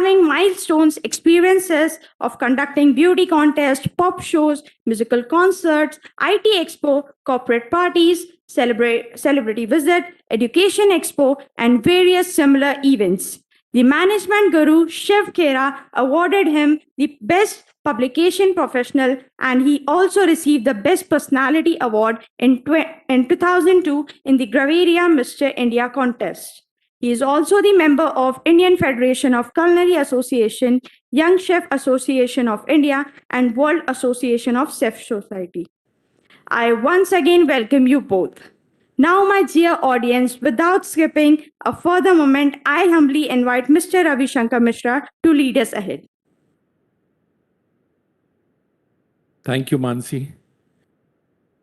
having milestones, experiences of conducting beauty contests, pop shows, musical concerts, IT Expo, corporate parties, celebrity visit, education expo, and various similar events. The management guru Shiv Khera awarded him the Best Publication Professional, and he also received the Best Personality Award in 2002 in the Gravaria Mr. India contest. He is also the member of Indian Federation of Culinary Association, Young Chef Association of India, and World Association of Chef Society. I once again welcome you both. Now, my dear audience, without skipping a further moment, I humbly invite Mr. Ravi Shankar Mishra to lead us ahead. Thank you, Mansi,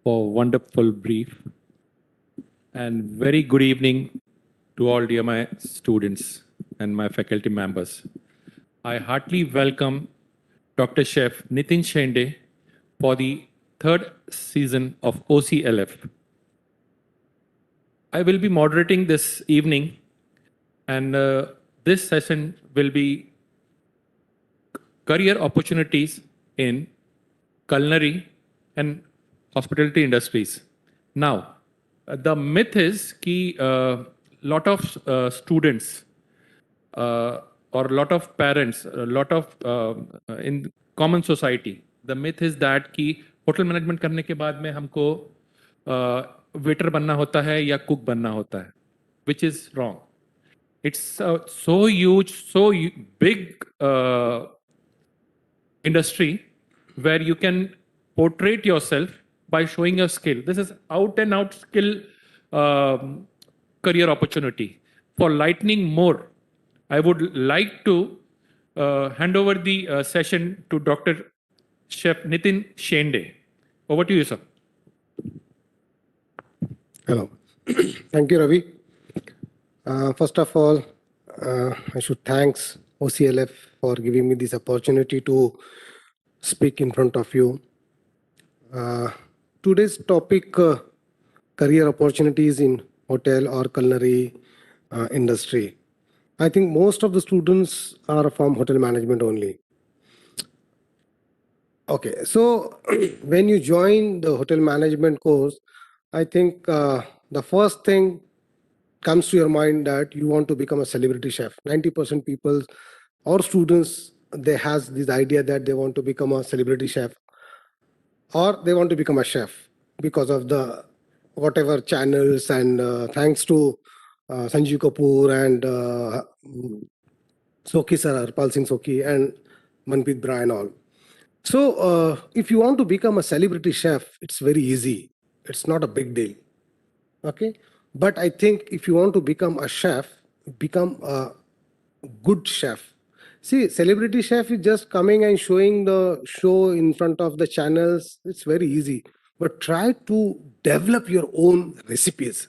for wonderful brief. And very good evening to all dear my students and my faculty members. I heartily welcome Dr. Chef Nitin Shende for the third season of OCLF. I will be moderating this evening, and this session will be career opportunities in culinary and hospitality industries. Now, the myth is that lot of students or lot of parents, a lot of in common society, the myth is that कि hotel management करने के बाद में हमको waiter बनना होता है या कुक बनना होता है, which is wrong. It's so huge, so big industry where you can portray yourself by showing your skill. This is out and out skill career opportunity. For lightning more, I would like to hand over the session to Dr. Chef Nitin Shende. Over to you, sir. Hello. Thank you, Ravi. First of all, I should thanks OCLF for giving me this opportunity to speak in front of you. Today's topic, career opportunities in hotel or culinary industry. I think most of the students are from hotel management only. Okay, so when you join the hotel management course, I think the first thing comes to your mind that you want to become a celebrity chef. 90% people or students, they has this idea that they want to become a celebrity chef or they want to become a chef because of the whatever channels and thanks to Sanjeev Kapoor and Soki sir, Harpal Singh Soki and Manpreet Brai and all. So if you want to become a celebrity chef, it's very easy. It's not a big deal. Okay. But I think if you want to become a chef, become a good chef. See, celebrity chef is just coming and showing the show in front of the channels. It's very easy. But try to develop your own recipes.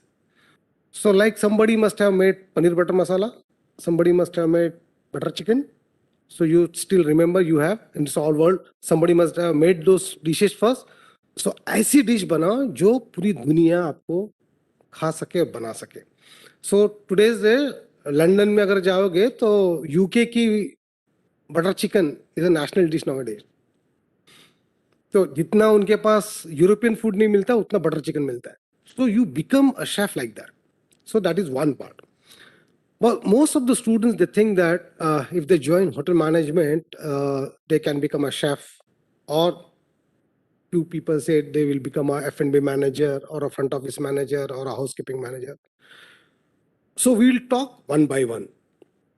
So like somebody must have made paneer butter masala. Somebody must have made butter chicken. So you still remember you have in this all world, somebody must have made those dishes first. So ऐसी dish बनाओ जो पूरी दुनिया आपको खा सके बना सके. So today's लंदन में अगर जाओगे तो यूके की butter chicken is a national dish nowadays. तो जितना उनके पास यूरोपियन फूड नहीं मिलता उतना बटर चिकन मिलता है. So you become a chef like that. So that is one part. Well, most of the students, they think that if they join hotel management, they can become a chef, or two people said they will become a F&B manager or a front office manager or a housekeeping manager. So we'll talk one by one.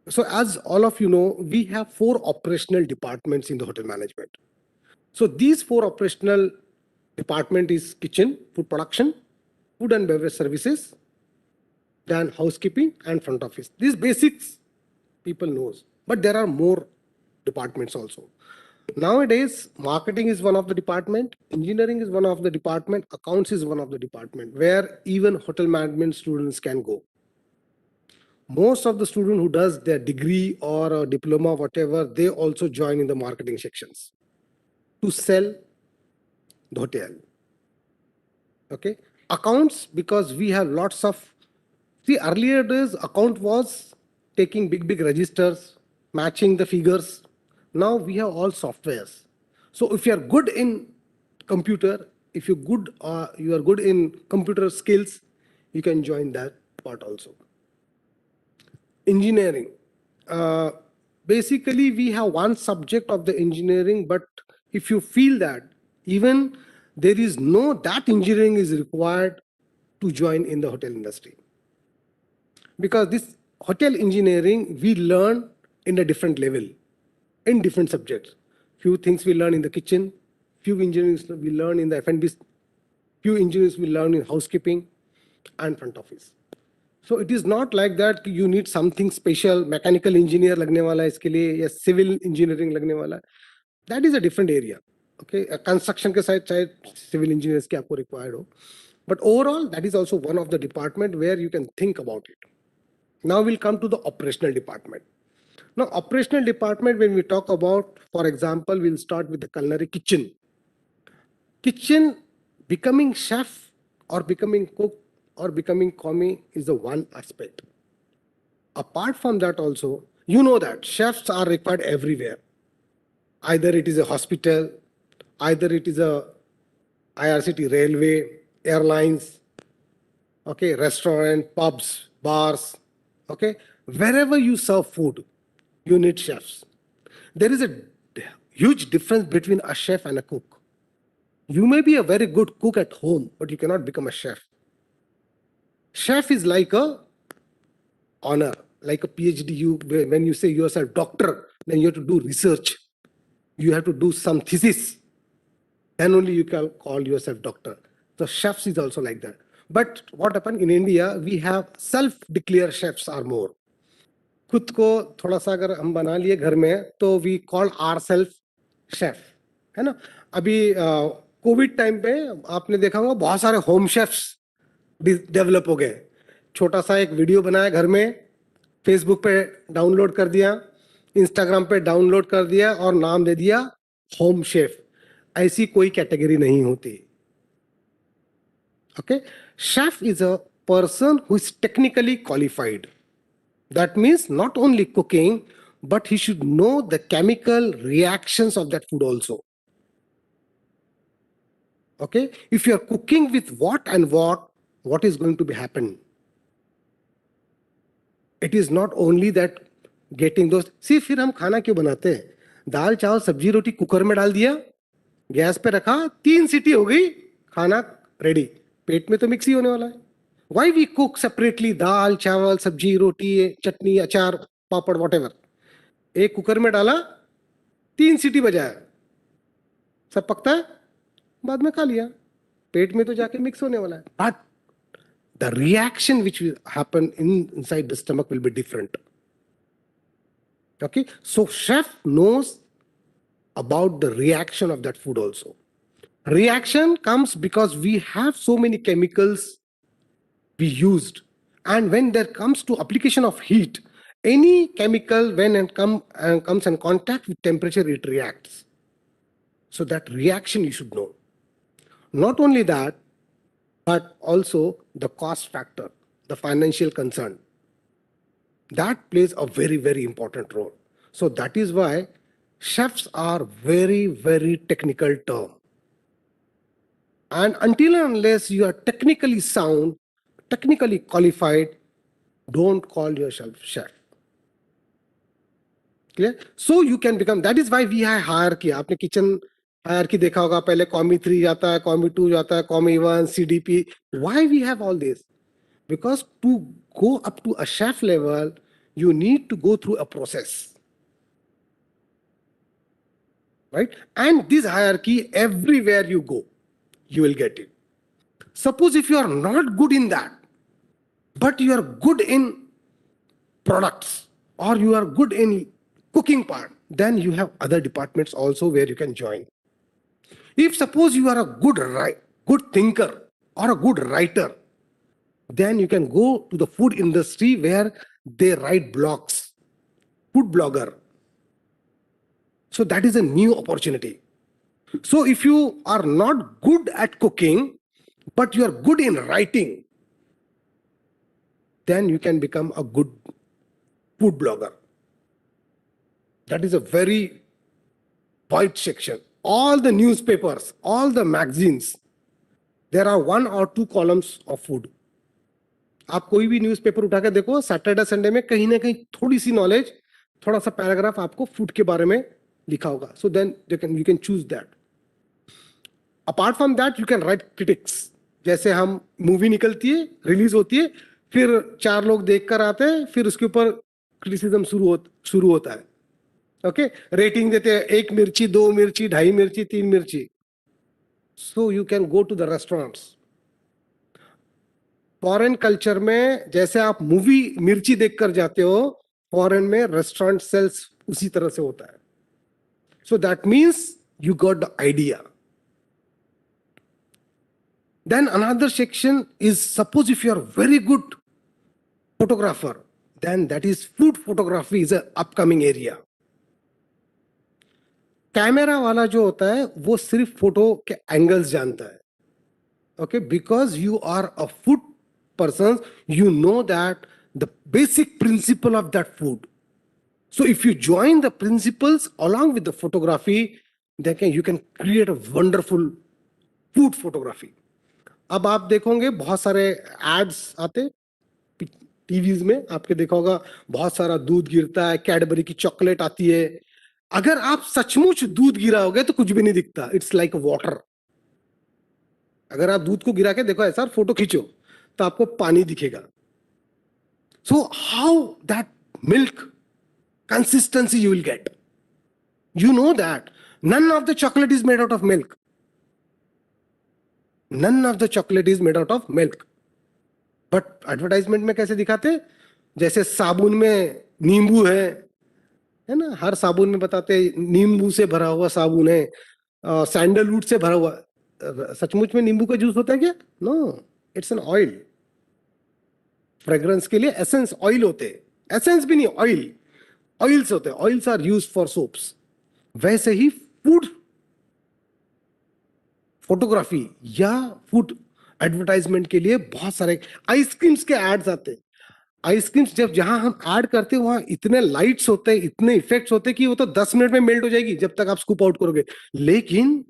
So as all of you know, we have 4 operational departments in the hotel management. So these 4 operational department is kitchen, food production, food and beverage services, then housekeeping and front office. These basics people knows, but there are more departments also. Nowadays, marketing is one of the department, engineering is one of the department, accounts is one of the department where even hotel management students can go. Most of the student who does their degree or a diploma, whatever, they also join in the marketing sections to sell the hotel. Okay, accounts, because we have lots of. See, earlier days, account was taking big registers, matching the figures. Now we have all softwares. So if you are good in computer, if you are good in computer skills, you can join that part also. Engineering. Basically, we have one subject of the engineering, but if you feel that even there is no that engineering is required to join in the hotel industry, because this hotel engineering we learn in a different level, in different subjects. Few things we learn in the kitchen, few engineers we learn in the F&B, few engineers we learn in housekeeping and front office. So it is not like that you need something special, mechanical engineer लगने वाला है इसके लिए या civil engineering लगने वाला है. That is a different area. Okay, construction के साथ चाहे civil engineers के आपको required हो. But overall, that is also one of the department where you can think about it. Now we'll come to the operational department. Now operational department, when we talk about, for example, we'll start with the culinary kitchen. Kitchen, becoming chef or becoming cook or becoming commie is the one aspect. Apart from that also, you know that chefs are required everywhere. Either it is a hospital, either it is a IRCT railway, airlines, okay, restaurant, pubs, bars, okay. Wherever you serve food, you need chefs. There is a huge difference between a chef and a cook. You may be a very good cook at home, but you cannot become a chef. Chef is like a honor, like a PhD. When you say yourself doctor, then you have to do research. You have to do some thesis. Then only you can call yourself doctor. So chefs is also like that. But what happened in India, we have self-declared chefs are more. खुद को थोड़ा सा अगर हम बना लिए घर में तो we call our self chef, है ना. अभी कोविड टाइम पे आपने देखा होगा बहुत सारे होम शेफ्स डेवलप हो गए. छोटा सा एक वीडियो बनाया घर में, फेसबुक पे डाउनलोड कर दिया, इंस्टाग्राम पे डाउनलोड कर दिया और नाम दे दिया होम शेफ. ऐसी कोई कैटेगरी नहीं होती. Okay, chef is a person who is technically qualified. That means not only cooking, but he should know the chemical reactions of that food also. Okay, if you are cooking with what is going to be happen? It is not only that getting those. See, फिर हम खाना क्यों बनाते हैं? दाल चावल सब्जी रोटी cooker में डाल दिया, गैस पे रखा, 3 सीटी हो गई, खाना रेडी. पेट में तो मिक्स ही होने वाला है. Why we cook separately दाल चावल सब्जी रोटी चटनी अचार पापड़ whatever? एक कुकर में डाला, 3 सीटी बजाया, सब पकता है, बाद में खा लिया, पेट में तो जाके मिक्स होने वाला है. But the reaction which will happen inside the stomach will be different. Okay, so chef knows about the reaction of that food also. Reaction comes because we have so many chemicals we used, and when there comes to application of heat, any chemical when it comes in contact with temperature, it reacts. So that reaction you should know. Not only that, but also the cost factor, the financial concern. That plays a very, very important role. So that is why chefs are very, very technical term. And until and unless you are technically sound, technically qualified, don't call yourself chef. Clear? So you can become, that is why we have hierarchy. आपने kitchen hierarchy देखा होगा, पहले कॉमी 3 जाता है, कॉमी 2 जाता है, कॉमी 1, CDP. Why we have all this? Because to go up to a chef level, you need to go through a process. Right? And this hierarchy, everywhere you go, you will get it. Suppose if you are not good in that, but you are good in products or you are good in cooking part, then you have other departments also where you can join. If suppose you are a good thinker or a good writer, then you can go to the food industry where they write blogs, food blogger. So that is a new opportunity. So if you are not good at cooking, but you are good in writing, then you can become a good food blogger. That is a very wide section. All the newspapers, all the magazines, there are 1 or 2 columns of food. आप कोई भी newspaper उठा के देखो, Saturday Sunday में कहीं ना कहीं थोड़ी सी नॉलेज, थोड़ा सा पैराग्राफ आपको फूड के बारे में लिखा होगा. So then you can choose that. Apart from that you can write critics. जैसे हम मूवी निकलती है, रिलीज होती है, फिर 4 लोग देख कर आते हैं, फिर उसके ऊपर क्रिटिसिज्म शुरू होता है. ओके, रेटिंग देते हैं 1 मिर्ची, 2 मिर्ची, 2.5 मिर्ची, 3 मिर्ची. So you can go to the restaurants. Foreign culture में जैसे आप मूवी मिर्ची देखकर जाते हो, फॉरेन में रेस्टोरेंट सेल्स उसी तरह से होता है. So that means you got the idea. Then another section is, suppose if you are very good photographer, then that is food photography is an upcoming area. Camera वाला जो होता है वो सिर्फ फोटो के एंगल्स जानता है. Okay, because you are a food person, you know that the basic principle of that food. So if you join the principles along with the photography, then you can create a wonderful food photography. अब आप देखोगे बहुत सारे ads आते TVs में, आपके देखा होगा बहुत सारा दूध गिरता है, कैडबरी की चॉकलेट आती है. अगर आप सचमुच दूध गिराओगे तो कुछ भी नहीं दिखता. It's like water. अगर आप दूध को गिरा के देखो ऐसा फोटो खींचो तो आपको पानी दिखेगा. So how that milk consistency you will get, you know that none of the chocolate is made out of milk. None of the chocolate is made out of milk. But advertisement में कैसे दिखाते, जैसे साबुन में नींबू है ना, हर साबुन में बताते नींबू से भरा हुआ साबुन है, सैंडलवुड से भरा हुआ. सचमुच में नींबू का जूस होता है क्या? No, it's an oil. Fragrance के लिए एसेंस ऑयल होते हैं. एसेंस भी नहीं, ऑयल. ऑयल्स होते हैं. Oils are used for soaps. वैसे ही फूड फोटोग्राफी या फूड एडवर्टाइजमेंट के लिए बहुत सारे आइसक्रीम्स के एड्स आते हैं. आइसक्रीम्स जब जहां हम ऐड करते हैं वहां इतने लाइट्स होते हैं, इतने इफेक्ट्स होते हैं कि वो तो 10 मिनट में मेल्ट हो जाएगी जब तक आप स्कूप आउट करोगे. लेकिन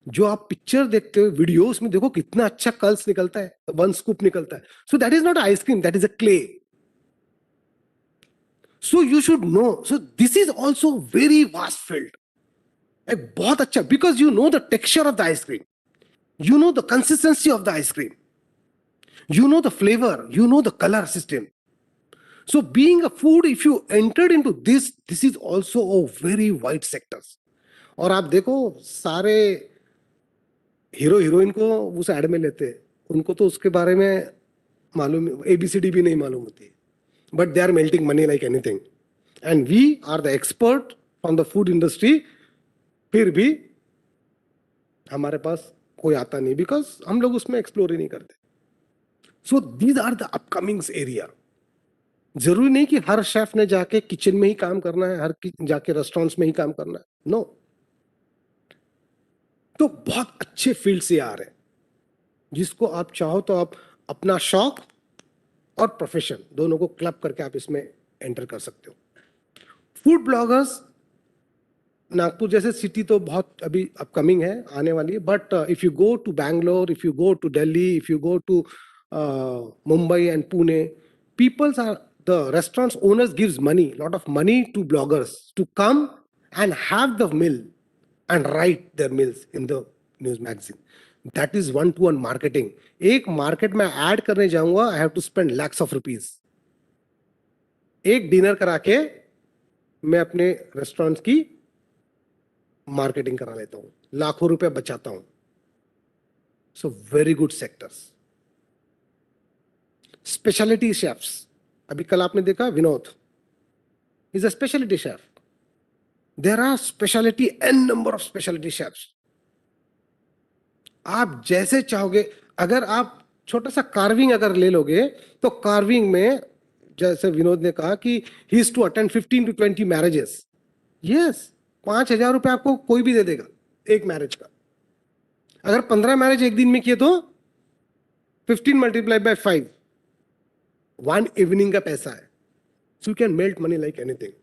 जो आप पिक्चर देखते हो, वीडियो, उसमें देखो कितना अच्छा कल्स निकलता है, 1 स्कूप निकलता है. सो that is not ice cream, that is a clay. So you should no. So this is also very vast field. एक बहुत अच्छा, because you know the texture of the ice cream, you know the consistency of the ice cream, you know the flavor, you know the color system. So being a food, if you entered into this is also a very wide sectors. और आप देखो सारे hero heroine को उस add में लेते हैं, उनको तो उसके बारे में मालूम, ABCD भी नहीं मालूम होती, but they are melting money like anything. And we are the expert from the food industry, फिर भी हमारे पास कोई आता नहीं, बिकॉज हम लोग उसमें एक्सप्लोर ही नहीं करते. So these are the upcomings area. जरूरी नहीं कि हर शेफ ने जाके किचन में ही काम करना है, हर जाके रेस्टोरेंट्स में ही काम करना है. नो. तो बहुत अच्छे फील्ड से आ रहे हैं, जिसको आप चाहो तो आप अपना शौक और प्रोफेशन दोनों को क्लब करके आप इसमें एंटर कर सकते हो. फूड ब्लॉगर्स, नागपुर जैसे सिटी तो बहुत अभी अपकमिंग है, आने वाली है. But if you go to Bangalore, if you go to Delhi, if you go to Mumbai and Pune, peoples are, the restaurants owners gives money, lot of money to bloggers to come and have the meal and write their meals in the news magazine. That is 1-to-1 marketing. एक market में add करने जाऊंगा, I have to spend lakhs of rupees. एक dinner करा के मैं अपने restaurants की मार्केटिंग करा लेता हूं, लाखों रुपए बचाता हूं. So very good sectors. Speciality chefs, अभी कल आपने देखा Vinod is a speciality chef. There are speciality, an number of speciality chefs. आप जैसे चाहोगे, अगर आप छोटा सा कार्विंग अगर ले लोगे तो कार्विंग में जैसे विनोद ने कहा कि he is to attend 15 to 20 marriages. Yes, 5,000 रुपए आपको कोई भी दे देगा एक मैरिज का. अगर 15 मैरिज एक दिन में किए तो 15 multiplied by 5, 1 इवनिंग का पैसा है. सो you can melt money like anything.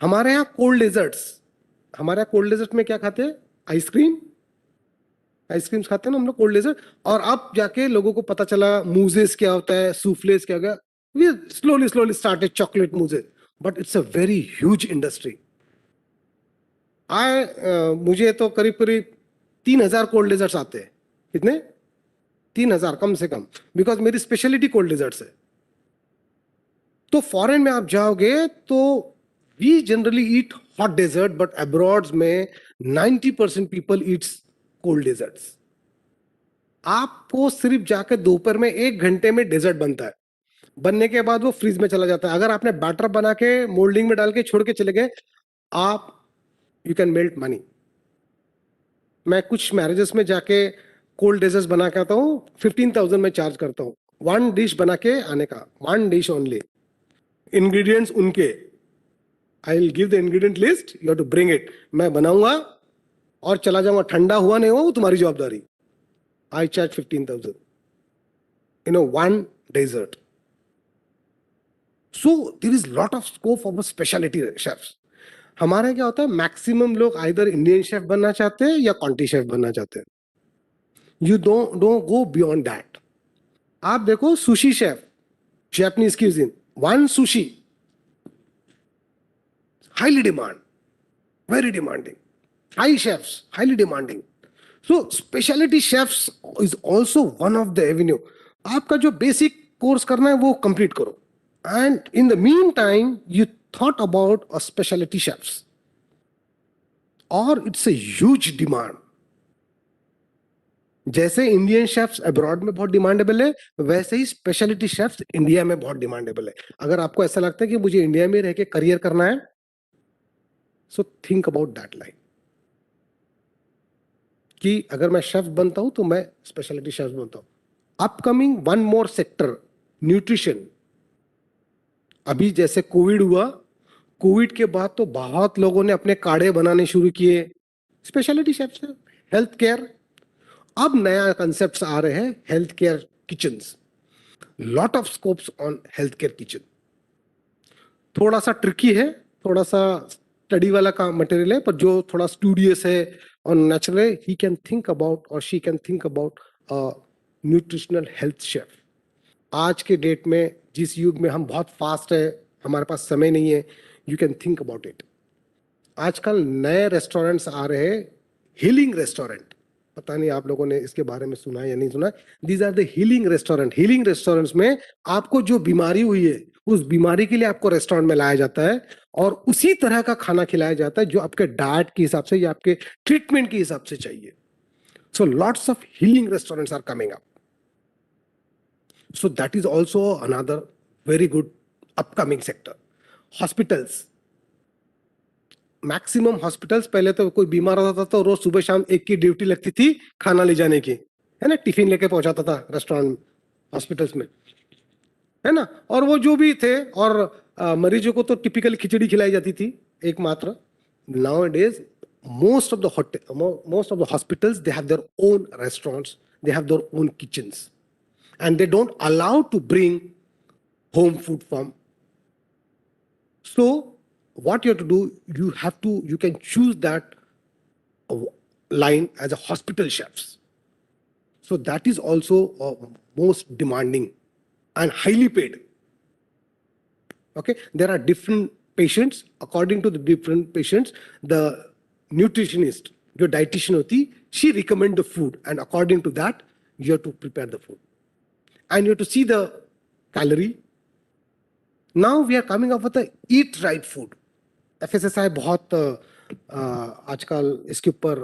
हमारे यहाँ कोल्ड डेजर्ट्स, हमारे यहाँ कोल्ड डेजर्ट में क्या खाते हैं? आइसक्रीम, आइसक्रीम्स खाते हैं ना हम लोग, कोल्ड डेजर्ट। और अब जाके लोगों को पता चला मूजेस क्या होता है, सूफलेस क्या होगा। We slowly slowly started chocolate mousses, but it's a very huge industry. मुझे तो करीब करीब 3,000 कोल्ड डेजर्ट्स आते हैं। कितने? 3,000 कम से कम, बिकॉज मेरी स्पेशलिटी कोल्ड डेजर्ट्स है। तो फॉरेन में आप जाओगे तो we generally eat hot dessert, but abroad में 90% पीपल ईट्स कोल्ड डेजर्ट्स। आपको सिर्फ जाकर दोपहर में 1 घंटे में डेजर्ट बनता है, बनने के बाद वो फ्रीज में चला जाता है। अगर आपने बैटर बना के मोल्डिंग में डाल के छोड़ के चले गए, आप यू कैन मेल्ट मनी। मैं कुछ मैरिजेस में जाके कोल्ड डेजर्ट्स बना के आता हूँ, 15,000 में चार्ज करता हूँ, 1 डिश बना के आने का, 1 डिश ओनली। इंग्रेडिएंट्स उनके, I will give the ingredient list, you have to bring it. मैं बनाऊंगा और चला जाऊंगा, ठंडा हुआ नहीं हुआ वो तुम्हारी जवाबदारी। I charge 15,000 1 dessert. So there is lot of scope for speciality chefs. हमारे क्या होता है, मैक्सिमम लोग आइदर इंडियन शेफ बनना चाहते हैं या कॉन्टी शेफ बनना चाहते हैं। You don't go beyond that. आप देखो sushi chef, Japanese cuisine, 1 sushi, highly demand, very demanding. Thai chefs, highly demanding. So specialty chefs is also one of the avenue. आपका जो basic course करना है वो complete करो. And in the meantime, you thought about a specialty chefs. और it's a huge demand. जैसे Indian chefs abroad में बहुत डिमांडेबल है, वैसे ही स्पेशलिटी शेफ्स इंडिया में बहुत डिमांडेबल है। अगर आपको ऐसा लगता है कि मुझे इंडिया में रह के करियर करना है, so think about that line कि अगर मैं शेफ बनता हूं तो मैं स्पेशलिटी शेफ बनता हूं। अपकमिंग 1 मोर सेक्टर, न्यूट्रिशन। अभी जैसे कोविड हुआ, कोविड के बाद तो बहुत लोगों ने अपने काढ़े बनाने शुरू किए, स्पेशलिटी शेफ से। हेल्थ केयर, अब नया कंसेप्ट आ रहे हैं, health care kitchens, lot of scopes on health care kitchen. थोड़ा सा ट्रिकी है, थोड़ा सा स्टडी वाला का मटेरियल है, पर जो थोड़ा स्टूडियस है और नेचुरल है, ही कैन थिंक अबाउट और she can think about nutritional health chef. आज के डेट में जिस युग में हम बहुत फास्ट है, हमारे पास समय नहीं है, you can think about it. आजकल नए रेस्टोरेंट्स आ रहे हैं, हीलिंग रेस्टोरेंट। पता नहीं आप लोगों ने इसके बारे में सुना है या नहीं सुना। These are the healing restaurant. Healing restaurants में आपको जो बीमारी हुई है, उस बीमारी के लिए आपको रेस्टोरेंट में लाया जाता है और उसी तरह का खाना खिलाया जाता है जो आपके डाइट के हिसाब से या आपके ट्रीटमेंट के हिसाब से चाहिए। So lots of healing restaurants are coming up. So that is also another very good upcoming sector. Hospitals, maximum hospitals, पहले तो कोई बीमार होता था तो रोज सुबह शाम एक की ड्यूटी लगती थी खाना ले जाने की, है ना, टिफिन लेके पहुंचाता था रेस्टोरेंट हॉस्पिटल्स में, है ना। और वो जो भी थे, और मरीजों को तो टिपिकल खिचड़ी खिलाई जाती थी एकमात्र। Nowadays, most of the hospitals, they have their own restaurants, they have their own kitchens, and they don't allow to bring home food from. So what you have to do, you can choose that line as a hospital chefs. So that is also most demanding and highly paid. Okay, there are different patients. According to the different patients, the nutritionist, your dietitian hoti, she recommend the food, and according to that, you have to prepare the food, and you have to see the calorie. Now we are coming up with the eat right food. FSSAI बहुत आजकल इसके ऊपर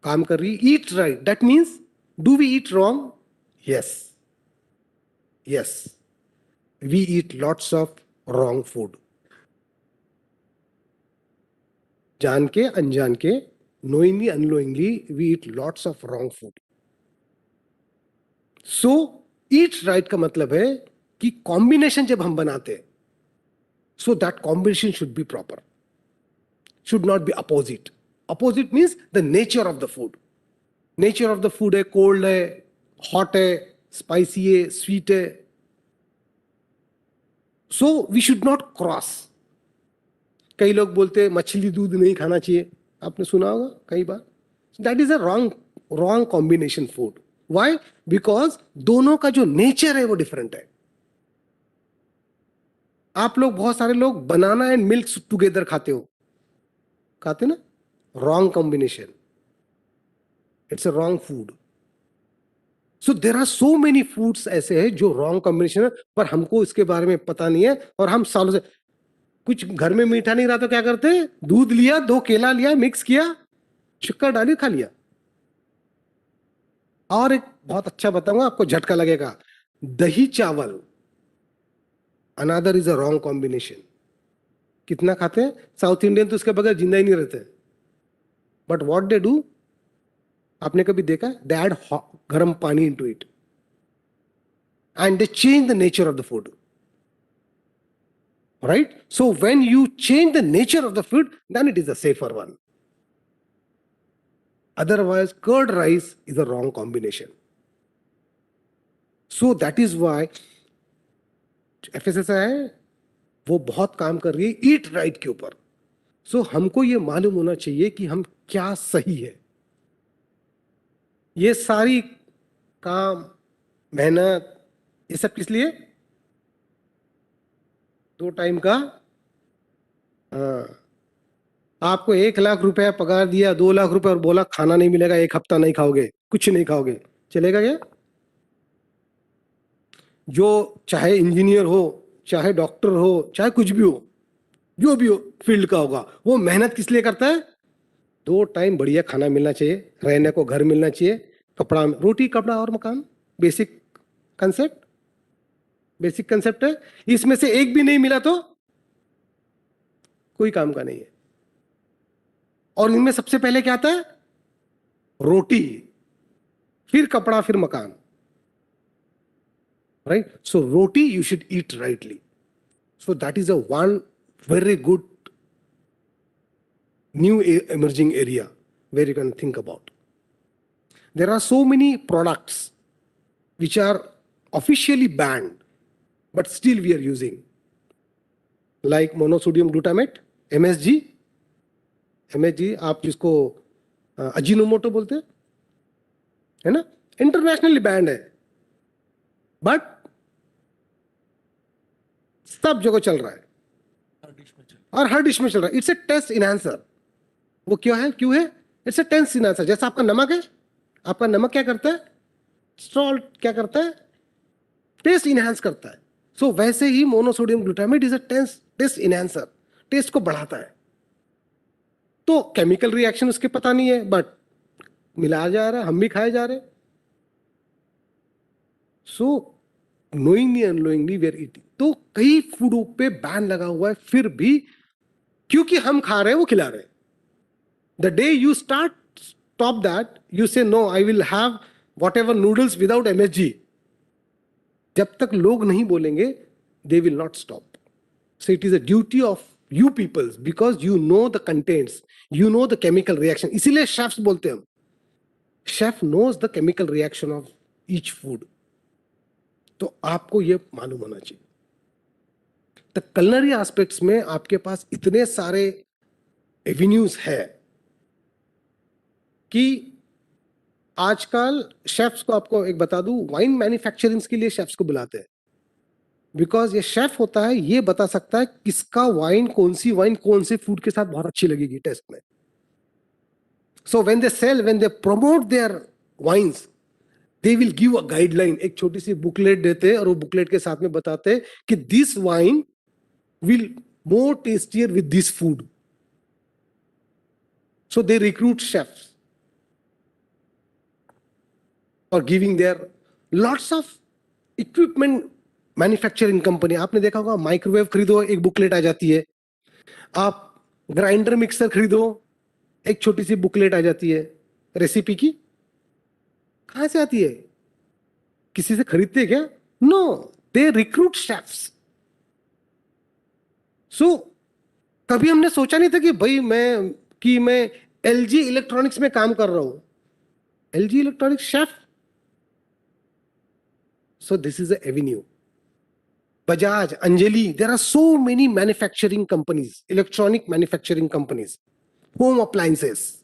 काम कर रही है। Eat right, that means, do we eat wrong? Yes. Yes. We eat lots of wrong food. जान के अनजान के, knowingly unknowingly, we eat lots of wrong food. So eat right का मतलब है कि कॉम्बिनेशन जब हम बनाते हैं, so that combination should be proper, should not be opposite. Opposite means the nature of the food. Nature of the food है cold है, hot है, spicy है, sweet है. So we should not cross. कई लोग बोलते हैं मछली दूध नहीं खाना चाहिए, आपने सुना होगा कई बार. That is a wrong combination food. Why? Because दोनों का जो नेचर है वो डिफरेंट है. आप लोग, बहुत सारे लोग बनाना एंड मिल्क टुगेदर खाते हो, खाते ना? Wrong combination. It's a wrong food. So there are so many foods ऐसे हैं जो रॉन्ग कॉम्बिनेशन है, पर हमको इसके बारे में पता नहीं है. और हम सालों से, कुछ घर में मीठा नहीं रहा तो क्या करते हैं? दूध लिया, 2 केला लिया, मिक्स किया, शक्कर डाली, खा लिया. और एक बहुत अच्छा बताऊंगा, आपको झटका लगेगा. दही चावल, another is a wrong combination. कितना खाते हैं साउथ इंडियन, तो उसके बगैर जिंदा ही नहीं रहते. बट व्हाट दे डू, आपने कभी देखा? दे ऐड गर्म पानी into it and they change the nature of the food. Right? So when you change the nature of the food, then it is a safer one. Otherwise, curd rice is a wrong combination. So that is why FSSAI है, वो बहुत काम कर रही है eat right के ऊपर. सो हमको ये मालूम होना चाहिए कि हम क्या सही है. ये सारी काम, मेहनत, ये सब किस लिए? 2 टाइम का. हाँ, आपको 1 लाख रुपया पगार दिया, 2 लाख रुपए, और बोला खाना नहीं मिलेगा, 1 हफ्ता नहीं खाओगे, कुछ नहीं खाओगे, चलेगा क्या? जो चाहे इंजीनियर हो, चाहे डॉक्टर हो, चाहे कुछ भी हो, जो भी हो फील्ड का होगा, वो मेहनत किस लिए करता है? 2 टाइम बढ़िया खाना मिलना चाहिए, रहने को घर मिलना चाहिए, कपड़ा, रोटी कपड़ा और मकान. बेसिक कंसेप्ट है. इसमें से एक भी नहीं मिला तो कोई काम का नहीं है. और इनमें सबसे पहले क्या आता है? रोटी, फिर कपड़ा, फिर मकान. Right? So roti you should eat rightly. So that is a one very good new emerging area where you can think about. There are so many products which are officially banned, but still we are using, like monosodium glutamate, MSG. आप जिसको Ajinomoto बोलते हैं, है ना? Internationally band है, but सब जगह चल रहा है और हर डिश में चल रहा है. It's a taste enhancer. वो क्यों है? It's a taste enhancer. जैसा आपका नमक है, आपका नमक क्या करता है? सॉल्ट क्या करता है? टेस्ट इनहांस करता है. सो वैसे ही monosodium glutamate is a taste enhancer, taste को बढ़ाता है. तो केमिकल रिएक्शन उसके पता नहीं है, बट मिलाया जा रहा है, हम भी खाए जा रहे हैं. So knowingly unknowingly we are eating. तो कई फूडों पे बैन लगा हुआ है, फिर भी क्योंकि हम खा रहे हैं वो खिला रहे हैं. The day you stop that, you say no, I will have whatever noodles without MSG. जब तक लोग नहीं बोलेंगे, they will not stop. So it is a duty of you people, because you know the contents, you know the chemical reaction. इसीलिए chefs बोलते हैं हम. Chef knows the chemical reaction of each food. तो आपको ये मालूम होना चाहिए. द कलनरी एस्पेक्ट्स में आपके पास इतने सारे एवेन्यूज है कि आजकल शेफ्स को, आपको एक बता दूं, वाइन मैन्युफैक्चरिंग के लिए शेफ्स को बुलाते हैं. बिकॉज ये शेफ होता है, ये बता सकता है किसका वाइन, कौन सी वाइन कौन से फूड के साथ बहुत अच्छी लगेगी टेस्ट में. So when they promote their wines, they will give a guideline. एक छोटी सी बुकलेट देते हैं और वो बुकलेट के साथ में बताते हैं कि this wine will more tastier with this food. So they recruit chefs or giving their lots of equipment manufacturing company. आपने देखा होगा, माइक्रोवेव खरीदो, एक बुकलेट आ जाती है. आप ग्राइंडर मिक्सर खरीदो, एक छोटी सी बुकलेट आ जाती है रेसिपी की. कहां से आती है? किसी से खरीदते क्या? नो, दे रिक्रूट शेफ्स. सो कभी हमने सोचा नहीं था कि भाई मैं एलजी इलेक्ट्रॉनिक्स में काम कर रहा हूं. LG electronics chef. So this is a Avenue. Bajaj, Anjali, there are so many manufacturing companies, electronic manufacturing companies, home appliances.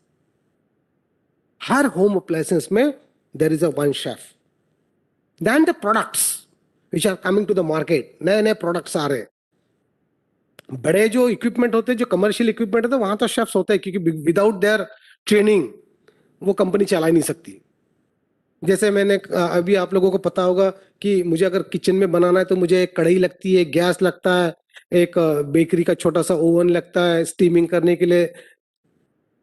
Her home appliances में there is a one chef. Then the products which are coming to the market, नए नए products आ रहे हैं. बड़े जो equipment होते हैं, जो कमर्शियल इक्विपमेंट होते हैं, वहां तो शेफ्स होते हैं, क्योंकि विदाउट देयर ट्रेनिंग वो कंपनी चला ही नहीं सकती. जैसे मैंने अभी आप लोगों को पता होगा कि मुझे अगर किचन में बनाना है तो मुझे एक कढ़ाई लगती है, गैस लगता है, एक बेकरी का छोटा सा ओवन लगता है स्टीमिंग करने के लिए.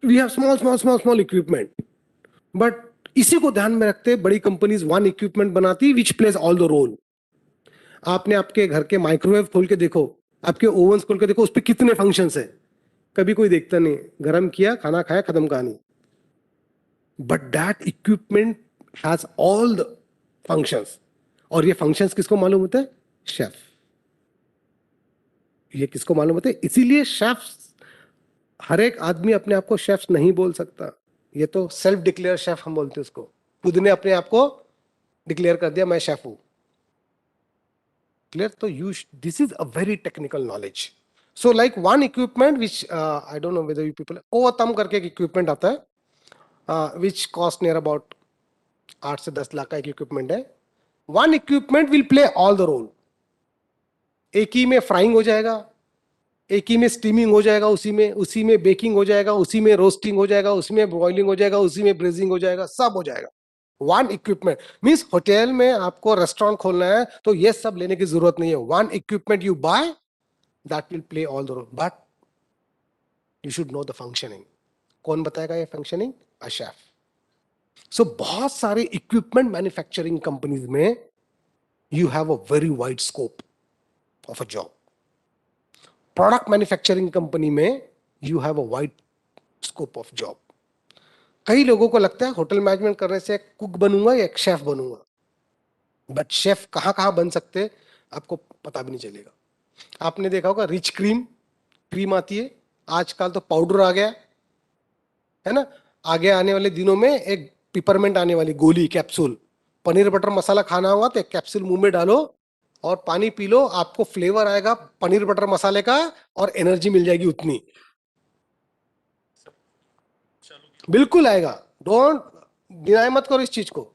We have small small small small equipment, but इसी को ध्यान में रखते बड़ी कंपनीज वन इक्विपमेंट बनाती which plays all the role. आपने आपके घर के माइक्रोवेव खोल के देखो, आपके ओवंस खोल के देखो, उस पर कितने फंक्शंस है. कभी कोई देखता नहीं, गरम किया, खाना खाया, खत्म कहानी. But that equipment has all the functions. और ये फंक्शंस किसको मालूम होते हैं? शेफ. ये किसको मालूम होते हैं? इसीलिए शेफ्स, हर एक आदमी अपने आप को शेफ नहीं बोल सकता. ये तो सेल्फ डिक्लेयर शेफ हम बोलते हैं उसको. खुद ने अपने आप को डिक्लेयर कर दिया मैं शेफ हूं. क्लियर? तो this is a very technical knowledge. So like one equipment which I don't know whether you people, ओवतम करके एक इक्विपमेंट आता है विच कॉस्ट नियर अबाउट 8 से 10 लाख का एक इक्विपमेंट है. One equipment will play all the role. एक ही में फ्राइंग हो जाएगा, एक ही में स्टीमिंग हो जाएगा, उसी में बेकिंग हो जाएगा, उसी में रोस्टिंग हो जाएगा, उसी में बॉइलिंग हो जाएगा, उसी में ब्रेजिंग हो जाएगा, सब हो जाएगा. वन इक्विपमेंट मीन्स होटल में आपको रेस्टोरेंट खोलना है तो ये सब लेने की जरूरत नहीं है. One equipment you buy, that will play all the role, but you should know the functioning. कौन बताएगा ये फंक्शनिंग? A chef. सो बहुत सारे इक्विपमेंट मैन्युफैक्चरिंग कंपनीज में you have a very wide scope of a job. Product manufacturing company में you have a wide scope of job. कई लोगों को लगता है होटल मैनेजमेंट करने से कुक बनूंगा या एक शेफ बनूंगा, बट शेफ कहां कहां बन सकते हैं आपको पता भी नहीं चलेगा. आपने देखा होगा रिच क्रीम आती है आजकल, तो पाउडर आ गया है ना. आगे आने वाले दिनों में एक पिपरमेंट आने वाली गोली, कैप्सूल. पनीर बटर मसाला खाना होगा तो एक कैप्सूल मुंह में डालो और पानी पी लो, आपको फ्लेवर आएगा पनीर बटर मसाले का और एनर्जी मिल जाएगी उतनी. बिल्कुल आएगा. डोंट डिनाई मत करो इस चीज को.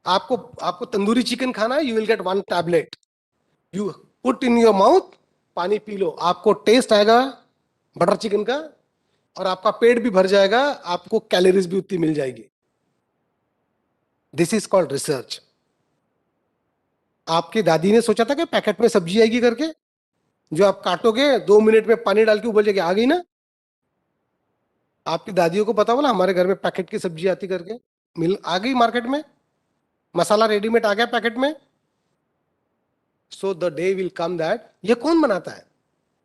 आपको तंदूरी चिकन खाना है, you will get one tablet, you put in your mouth, पानी पी लो, आपको टेस्ट आएगा बटर चिकन का और आपका पेट भी भर जाएगा, आपको कैलोरीज भी उतनी मिल जाएगी. This is called research. आपकी दादी ने सोचा था कि पैकेट में सब्जी आएगी करके, जो आप काटोगे 2 मिनट में पानी डाल के उबल जाएगी, आ गई ना. आपकी दादियों को पता हो ना हमारे घर में पैकेट की सब्जी आती करके, मिल आ गई मार्केट में, मसाला रेडीमेड आ गया पैकेट में. सो the day will come that ये कौन बनाता है?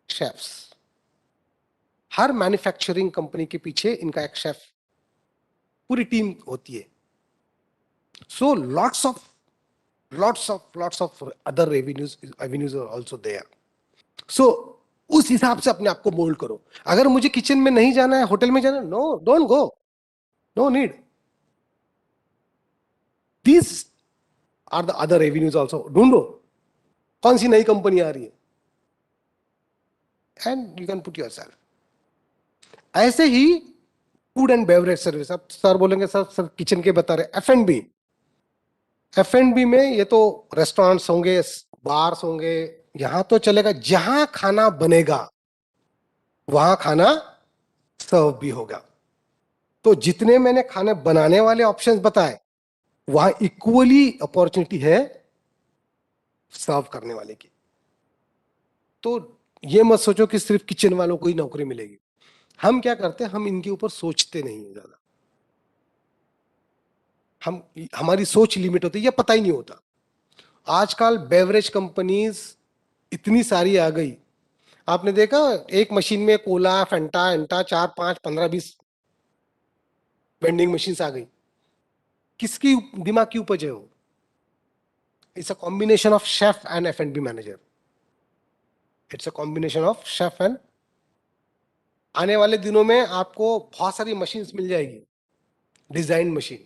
शेफ्स. हर मैन्युफैक्चरिंग कंपनी के पीछे इनका एक शेफ, पूरी टीम होती है. सो lots of other avenues are also there. सो उस हिसाब से अपने आप को मोल्ड करो. अगर मुझे किचन में नहीं जाना है, होटल में जाना है, no, don't go, no need. These are the other avenues also. ढूंढो कौन सी नई कंपनी आ रही है and you can put yourself. ऐसे ही फूड एंड बेवरेज सर्विस. अब सर बोलेंगे सर किचन के बता रहे. एफ एंड बी में ये तो रेस्टोरेंट्स होंगे, बार्स होंगे, यहां तो चलेगा. जहां खाना बनेगा वहां खाना सर्व भी होगा. तो जितने मैंने खाने बनाने वाले ऑप्शंस बताए, वहां इक्वली अपॉर्चुनिटी है सर्व करने वाले की. तो ये मत सोचो कि सिर्फ किचन वालों को ही नौकरी मिलेगी. हम क्या करते हैं, हम इनके ऊपर सोचते नहीं है ज्यादा. हमारी सोच लिमिट होती है, ये पता ही नहीं होता. आजकल बेवरेज कंपनीज इतनी सारी आ गई. आपने देखा एक मशीन में कोला, फैंटा, एंटा, 4, 5, 15, 20 वेंडिंग मशीन आ गई. किसकी दिमाग की उपज है वो? It's a combination of chef and F&B manager. It's a combination of chef and. आने वाले दिनों में आपको बहुत सारी मशीन्स मिल जाएगी, डिजाइन मशीन,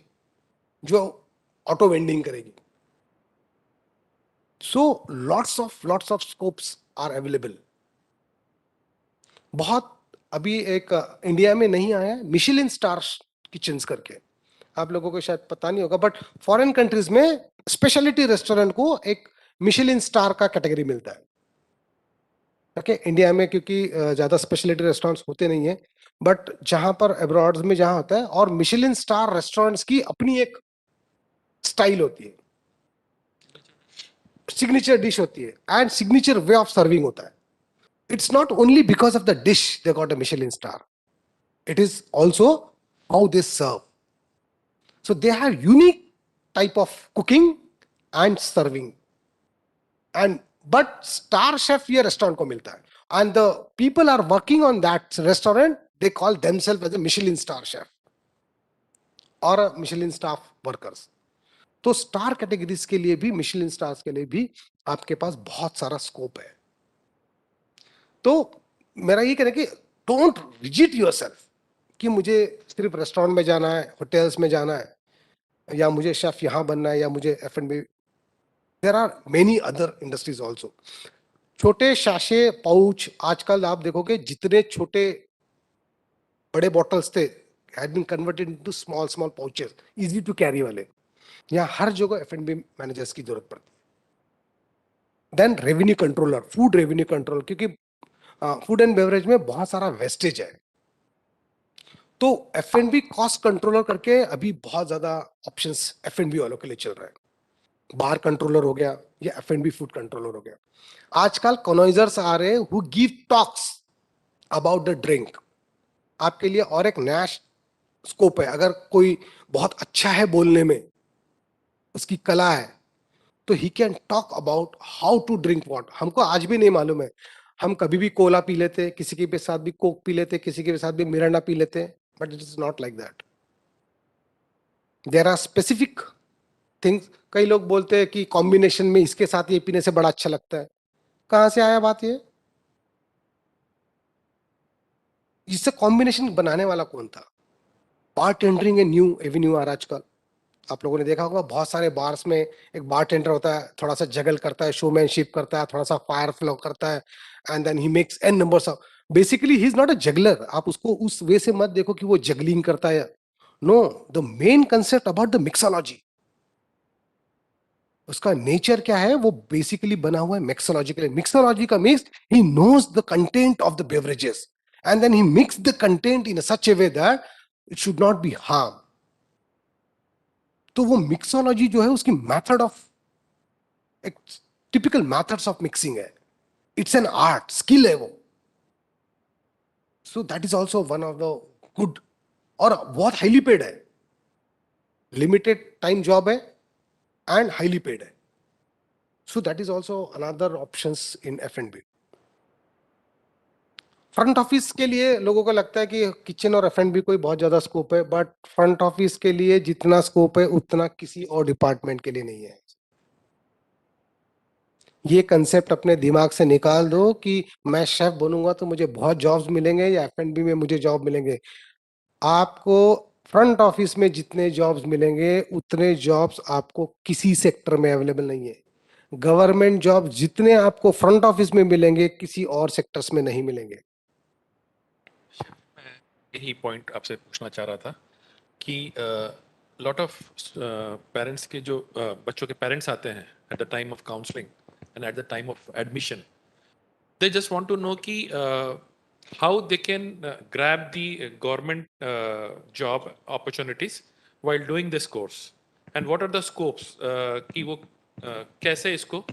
जो ऑटो वेंडिंग करेगी. So lots of scopes are available. बहुत अभी एक इंडिया में नहीं आया है मिशेलिन स्टार किचन्स करके, आप लोगों को शायद पता नहीं होगा, बट फॉरेन कंट्रीज में स्पेशलिटी रेस्टोरेंट को एक मिशेलिन स्टार का कैटेगरी मिलता है. ओके, इंडिया में क्योंकि ज्यादा स्पेशलिटी रेस्टोरेंट्स होते नहीं है, बट जहां पर अब्रॉड में जहां होता है, और मिशेलिन स्टार रेस्टोरेंट्स की अपनी एक स्टाइल होती है, सिग्नेचर डिश होती है, and signature way of serving होता है. It's not only because of the dish they got a Michelin star. It is also how they serve. So they have unique type of cooking and serving. And but star chef ये restaurant को मिलता है. And the people are working on that restaurant, they call themselves as a Michelin star chef or a Michelin staff workers. तो star categories के लिए भी, Michelin stars के लिए भी आपके पास बहुत सारा स्कोप है. तो मेरा ये कहना है कि डोंट रिजिट योरसेल्फ कि मुझे सिर्फ रेस्टोरेंट में जाना है, होटल्स में जाना है, या मुझे शेफ यहाँ बनना है, या मुझे F&B. There are many other industries also. छोटे शाशे पाउच, आजकल आप देखोगे जितने छोटे बड़े बॉटल्स थे had been converted into small small pouches, easy to carry वाले. यहाँ हर जगह F&B मैनेजर्स की जरूरत पड़ती है. Then revenue controller, food revenue control, क्योंकि फूड एंड बेवरेज में बहुत सारा वेस्टेज है. तो F&B कॉस्ट कंट्रोलर करके अभी बहुत ज्यादा ऑप्शंस F&B वालों के लिए चल रहा है. बार कंट्रोलर हो गया या F&B फूड कंट्रोलर हो गया. आजकल कॉनोइजर्स आ रहे हैं who give talks about the drink. आपके लिए और एक नया स्कोप है. अगर कोई बहुत अच्छा है बोलने में, उसकी कला है, तो he can talk about how to drink what. हमको आज भी नहीं मालूम है, हम कभी भी कोला पी लेते, किसी के साथ भी कोक पी लेते, किसी के साथ भी मिरांडा पी लेते, but it is not like that. There are specific things. कई लोग बोलते हैं कि कॉम्बिनेशन में इसके साथ ये पीने से बड़ा अच्छा लगता है. कहां से आया बात ये? इससे कॉम्बिनेशन बनाने वाला कौन था? बारटेंडरिंग ए न्यू एवेन्यू आ रहा आजकल. आप लोगों ने देखा होगा बहुत सारे बार्स में एक बारटेंडर होता है, थोड़ा सा जगल करता है, शोमैनशिप करता है, थोड़ा सा फायर फ्लो करता है, and then he makes an numbers of. Basically he is not a juggler. आप उसको उस वे से मत देखो कि वो जगलिंग करता है. No, the main concept about the mixology, उसका नेचर क्या है, वो बेसिकली बना हुआ है मिक्सोलॉजिकली. मिक्सोलॉजी का means he knows the content of the beverages and then he mix the content in such a way that it should not be harm. तो वो मिक्सोलॉजी जो है उसकी मेथड ऑफ, एक टिपिकल मेथड्स ऑफ मिक्सिंग है. It's an art, skill है वो. So that is also one of the good, और बहुत हाईली पेड है. लिमिटेड टाइम जॉब है एंड हाईली पेड है. सो that is also another options in F&B. Front office के लिए लोगों को लगता है कि किचन और F&B कोई बहुत ज्यादा स्कोप है, बट फ्रंट ऑफिस के लिए जितना स्कोप है उतना किसी और डिपार्टमेंट के लिए नहीं है. ये कंसेप्ट अपने दिमाग से निकाल दो कि मैं शेफ बनूंगा तो मुझे बहुत जॉब्स मिलेंगे या F&B में मुझे जॉब मिलेंगे. आपको फ्रंट ऑफिस में जितने जॉब्स मिलेंगे उतने जॉब्स आपको किसी सेक्टर में अवेलेबल नहीं है. गवर्नमेंट जॉब जितने आपको फ्रंट ऑफिस में मिलेंगे किसी और सेक्टर्स में नहीं मिलेंगे. यही पॉइंट आपसे पूछना चाह रहा था कि लॉट ऑफ पेरेंट्स के जो बच्चों के पेरेंट्स आते हैं at the time of counselling and at the time of admission, they just want to know कि how they can grab the government job opportunities while doing this course and what are the scopes, कि वो कैसे इसको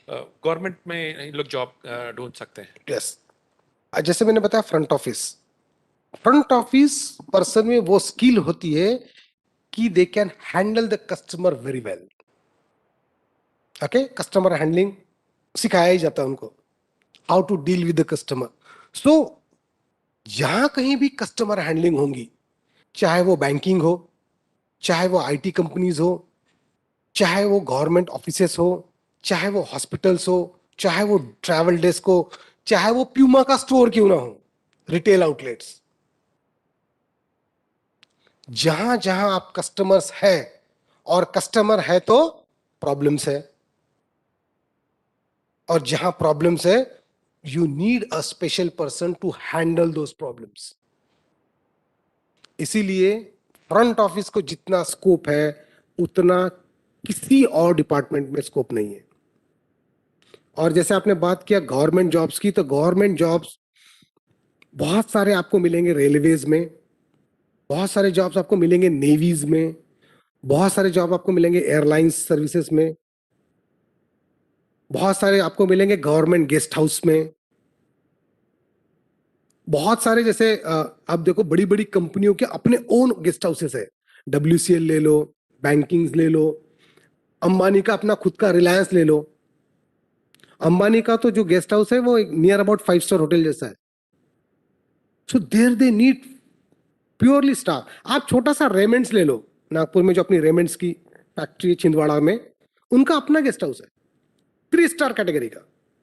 government में ये लोग job ढूंढ सकते हैं. यस, जैसे मैंने बताया फ्रंट ऑफिस पर्सन में वो स्किल होती है कि they can handle the customer very well. Okay, customer handling सिखाया ही जाता है उनको, how to deal with the customer. So जहां कहीं भी कस्टमर हैंडलिंग होंगी, चाहे वो बैंकिंग हो, चाहे वो IT कंपनीज हो, चाहे वो गवर्नमेंट ऑफिसेस हो, चाहे वो हॉस्पिटल्स हो, चाहे वो ट्रैवल डेस्क हो, चाहे वो प्यूमा का स्टोर क्यों ना हो, रिटेल आउटलेट्स, जहां जहां आप कस्टमर्स है, और कस्टमर है तो प्रॉब्लम्स है. और जहां प्रॉब्लम्स है, you need a special person to handle those problems. इसीलिए फ्रंट ऑफिस को जितना स्कोप है उतना किसी और डिपार्टमेंट में स्कोप नहीं है। और जैसे आपने बात किया गवर्नमेंट जॉब्स की, तो गवर्नमेंट जॉब्स बहुत सारे आपको मिलेंगे रेलवेज में, बहुत सारे जॉब्स आपको मिलेंगे नेवीज में, बहुत सारे जॉब आपको मिलेंगे एयरलाइंस सर्विसेज में, बहुत सारे आपको मिलेंगे गवर्नमेंट गेस्ट हाउस में, बहुत सारे जैसे आप देखो बड़ी बड़ी कंपनियों के अपने ओन गेस्ट हाउसेस है। WCL ले लो, बैंकिंग ले लो, अंबानी का अपना खुद का रिलायंस ले लो। अंबानी का तो जो गेस्ट हाउस है वो नियर अबाउट 5 स्टार होटल जैसा है। So there they need purely staff. आप छोटा सा रेमेंड्स ले लो, नागपुर में जो अपनी रेमेंड्स की फैक्ट्री है छिंदवाड़ा में, उनका अपना गेस्ट हाउस है 3 स्टार कैटेगरी का,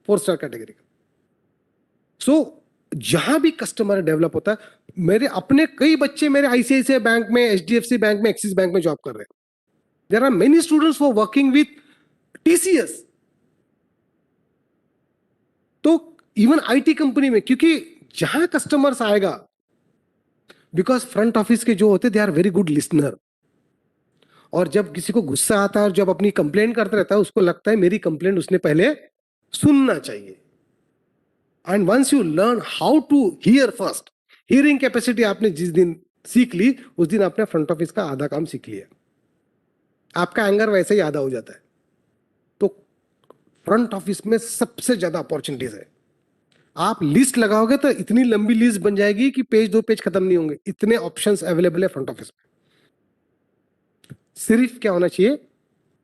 4 स्टार कैटेगरी का। सो जहां भी कस्टमर डेवलप होता है, मेरे अपने कई बच्चे मेरे ICICI बैंक में, HDFC बैंक में, एक्सिस बैंक में जॉब कर रहे हैं। There are many students for working with TCS। तो इवन IT कंपनी में, क्योंकि जहां कस्टमर्स आएगा, बिकॉज फ्रंट ऑफिस के जो होते they are very good listener. और जब किसी को गुस्सा आता है और जब अपनी कंप्लेंट करता रहता है, उसको लगता है मेरी कंप्लेंट उसने पहले सुनना चाहिए। And once you learn how to hear first, hearing capacity आपने जिस दिन सीख ली, उस दिन आपने फ्रंट ऑफिस का आधा काम सीख लिया। आपका एंगर वैसे ही आधा हो जाता है। तो फ्रंट ऑफिस में सबसे ज्यादा अपॉर्चुनिटीज है। आप लिस्ट लगाओगे तो इतनी लंबी लिस्ट बन जाएगी कि पेज 2 पेज खत्म नहीं होंगे, इतने ऑप्शंस अवेलेबल है फ्रंट ऑफिस में। सिर्फ क्या होना चाहिए,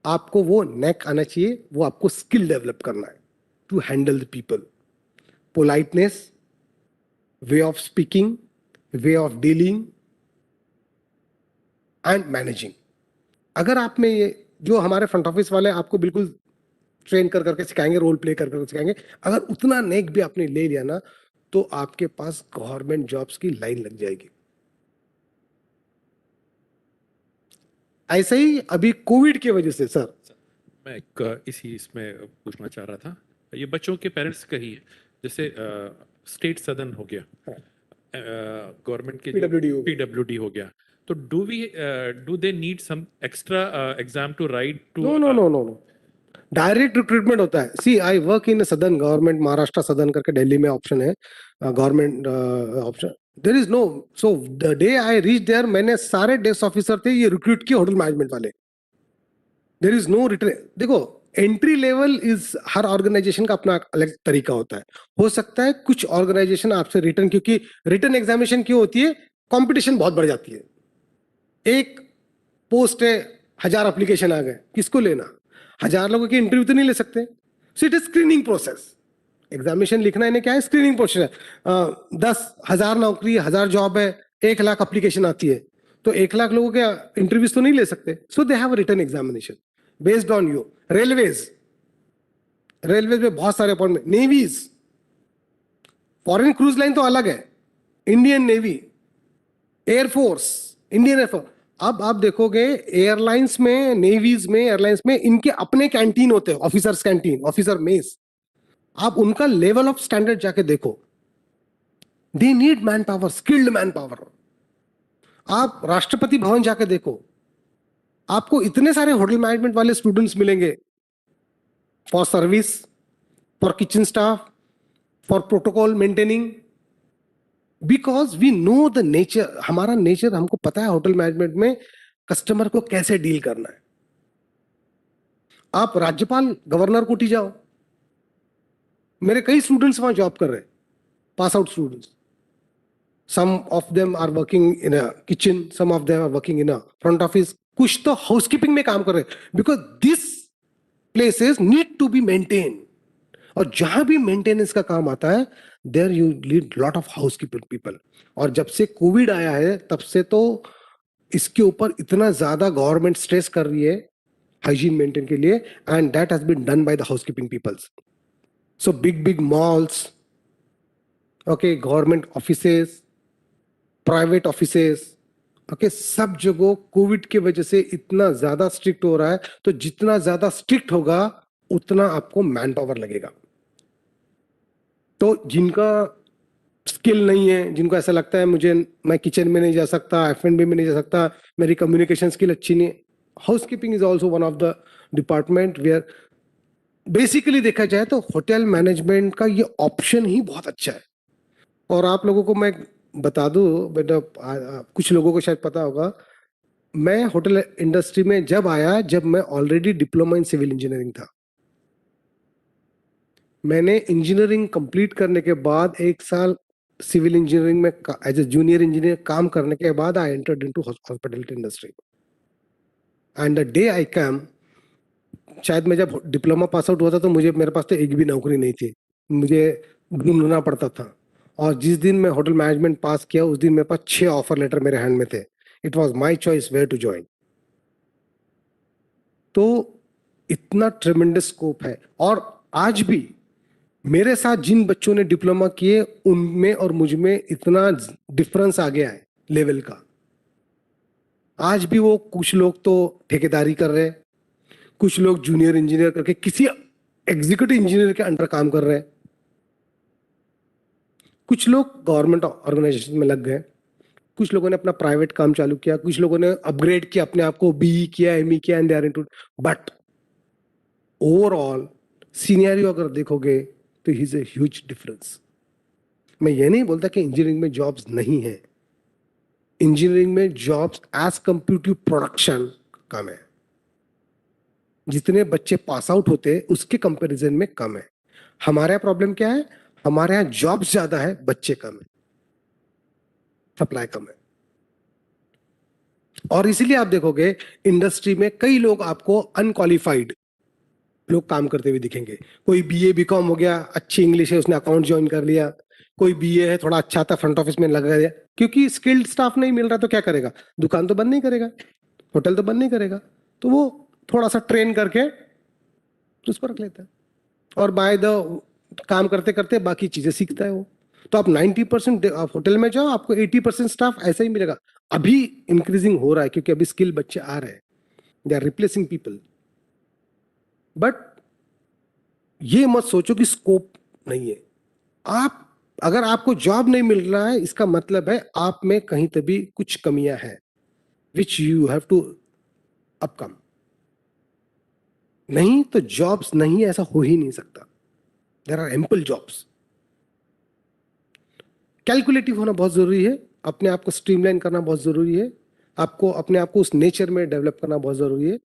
आपको वो नेक आना चाहिए, वो आपको स्किल डेवलप करना है to handle the people. Politeness, way of speaking, way of dealing and managing. अगर आप में ये जो हमारे फ्रंट ऑफिस वाले आपको बिल्कुल ट्रेन कर करके सिखाएंगे, रोल प्ले कर करके सिखाएंगे, अगर उतना नेक भी आपने ले लिया ना, तो आपके पास गवर्नमेंट जॉब्स की लाइन लग जाएगी। ऐसे ही अभी कोविड की वजह से सर, मैं एक इसी इसमें पूछना चाह रहा था, ये बच्चों के पेरेंट्स का ही है। जैसे स्टेट सदन हो गया, गवर्नमेंट के PWD हो गया। PWD हो गया, तो do they need some extra exam to write too? No no no no no, direct recruitment होता है। सी आई वर्क इन सदन गवर्नमेंट, महाराष्ट्र सदन करके दिल्ली में ऑप्शन है, government option. There is no, so the day I reach there, मैंने सारे desk officer थे ये रिक्रूट किए होटल मैनेजमेंट वाले। There is no return. देखो एंट्री लेवल इज, हर ऑर्गेनाइजेशन का अपना अलग तरीका होता है। हो सकता है कुछ ऑर्गेनाइजेशन आपसे रिटर्न, क्योंकि रिटर्न एग्जामिनेशन क्यों होती है, कंपटीशन बहुत बढ़ जाती है। एक पोस्ट है, 1000 एप्लीकेशन आ गए, किसको लेना, 1000 लोगों की इंटरव्यू तो नहीं ले सकते। So it is screening process. Examination लिखना इन्हें क्या है, स्क्रीनिंग प्रोसेस है। 10,000 नौकरी, 1000 जॉब है, 1 लाख एप्लीकेशन आती है, तो 1 लाख लोगों के इंटरव्यूज तो नहीं ले सकते। So they have return examination based on you. Railways, railways में बहुत सारे appointment, navies, foreign cruise line तो अलग है, Indian navy, air force, Indian air force. अब आप देखोगे एयरलाइंस में, नेवीज में, एयरलाइंस में इनके अपने कैंटीन होते हैं, ऑफिसर्स कैंटीन, ऑफिसर मेस। आप उनका लेवल ऑफ स्टैंडर्ड जाके देखो, they need manpower, skilled manpower. आप राष्ट्रपति भवन जाके देखो, आपको इतने सारे होटल मैनेजमेंट वाले स्टूडेंट्स मिलेंगे for service, for kitchen staff, for protocol maintaining, because we know the nature. हमारा नेचर हमको पता है होटल मैनेजमेंट में कस्टमर को कैसे डील करना है। आप राज्यपाल गवर्नर कोटी जाओ, मेरे कई स्टूडेंट्स वहां जॉब कर रहे हैं, pass out students. Some of them are working in a kitchen, some of them are working in a front office, कुछ तो हाउसकीपिंग में काम कर रहे हैं, because this places need to be maintain. और जहां भी मेंटेनेंस का काम आता है, there you need lot of housekeeping people. और जब से कोविड आया है तब से तो इसके ऊपर इतना ज्यादा गवर्नमेंट स्ट्रेस कर रही है हाइजीन मेंटेन के लिए, and that has been done by the housekeeping peoples. So big big malls, okay, government offices, private offices, okay, सब जगह कोविड की वजह से इतना ज्यादा स्ट्रिक्ट हो रहा है। तो जितना ज्यादा स्ट्रिक्ट होगा उतना आपको मैन पावर लगेगा। तो जिनका स्किल नहीं है, जिनको ऐसा लगता है मुझे मैं किचन में नहीं जा सकता, F&B में नहीं जा सकता, मेरी कम्युनिकेशन स्किल अच्छी नहीं, housekeeping is also one of the department where basically देखा जाए तो होटल मैनेजमेंट का ये ऑप्शन ही बहुत अच्छा है। और आप लोगों को मैं बता दूं बेटा, कुछ लोगों को शायद पता होगा, मैं होटल इंडस्ट्री में जब आया, जब मैं already diploma in civil engineering था। मैंने इंजीनियरिंग कंप्लीट करने के बाद 1 साल सिविल इंजीनियरिंग में एज ए जूनियर इंजीनियर काम करने के बाद I entered into hospitality industry. And the day I came, शायद मैं जब डिप्लोमा पास आउट हुआ था तो मुझे, मेरे पास तो एक भी नौकरी नहीं थी, मुझे ढूंढना पड़ता था। और जिस दिन मैं होटल मैनेजमेंट पास किया उस दिन मेरे पास 6 ऑफर लेटर मेरे हैंड में थे। It was my choice where to join. तो इतना ट्रेमेंडस स्कोप है। और आज भी मेरे साथ जिन बच्चों ने डिप्लोमा किए उनमें और मुझ में इतना डिफरेंस आ गया है लेवल का। आज भी वो कुछ लोग तो ठेकेदारी कर रहे हैं, कुछ लोग जूनियर इंजीनियर करके किसी एग्जीक्यूटिव इंजीनियर के अंडर काम कर रहे हैं, कुछ लोग गवर्नमेंट ऑर्गेनाइजेशन में लग गए, कुछ लोगों ने अपना प्राइवेट काम चालू किया, कुछ लोगों ने अपग्रेड किया अपने आप को, बीई किया, एमई किया, and they are into. But overall scenario अगर देखोगे तो he is a huge difference. मैं ये नहीं बोलता कि इंजीनियरिंग में जॉब्स नहीं है, इंजीनियरिंग में jobs as compare to production कम है। जितने बच्चे पास आउट होते हैं उसके कंपैरिजन में कम है। हमारा प्रॉब्लम क्या है, हमारे यहाँ जॉब्स ज्यादा है, बच्चे कम है, सप्लाई कम है। और इसीलिए आप देखोगे इंडस्ट्री में कई लोग आपको अनक्वालिफाइड लोग काम करते हुए दिखेंगे। कोई बीए बीकॉम हो गया, अच्छी इंग्लिश है, उसने अकाउंट ज्वाइन कर लिया। कोई बीए है, थोड़ा अच्छा था, फ्रंट ऑफिस में लगा गया, क्योंकि स्किल्ड स्टाफ नहीं मिल रहा तो क्या करेगा, दुकान तो बंद नहीं करेगा, होटल तो बंद नहीं करेगा, तो वो थोड़ा सा ट्रेन करके उसको रख लेता है। और बाय द काम करते करते बाकी चीजें सीखता है वो। तो आप 90% आप होटल में जाओ, आपको 80% स्टाफ ऐसा ही मिलेगा। अभी इंक्रीजिंग हो रहा है क्योंकि अभी स्किल बच्चे आ रहे हैं, they are replacing people. But ये मत सोचो कि स्कोप नहीं है। आप, अगर आपको जॉब नहीं मिल रहा है इसका मतलब है आप में कहीं तभी कुछ कमियां हैं, which you have to upcome. नहीं तो जॉब्स नहीं, ऐसा हो ही नहीं सकता। There are ample jobs. Calculative होना बहुत जरूरी है, अपने आप को स्ट्रीमलाइन करना बहुत जरूरी है, आपको अपने आप को उस नेचर में डेवलप करना बहुत जरूरी है।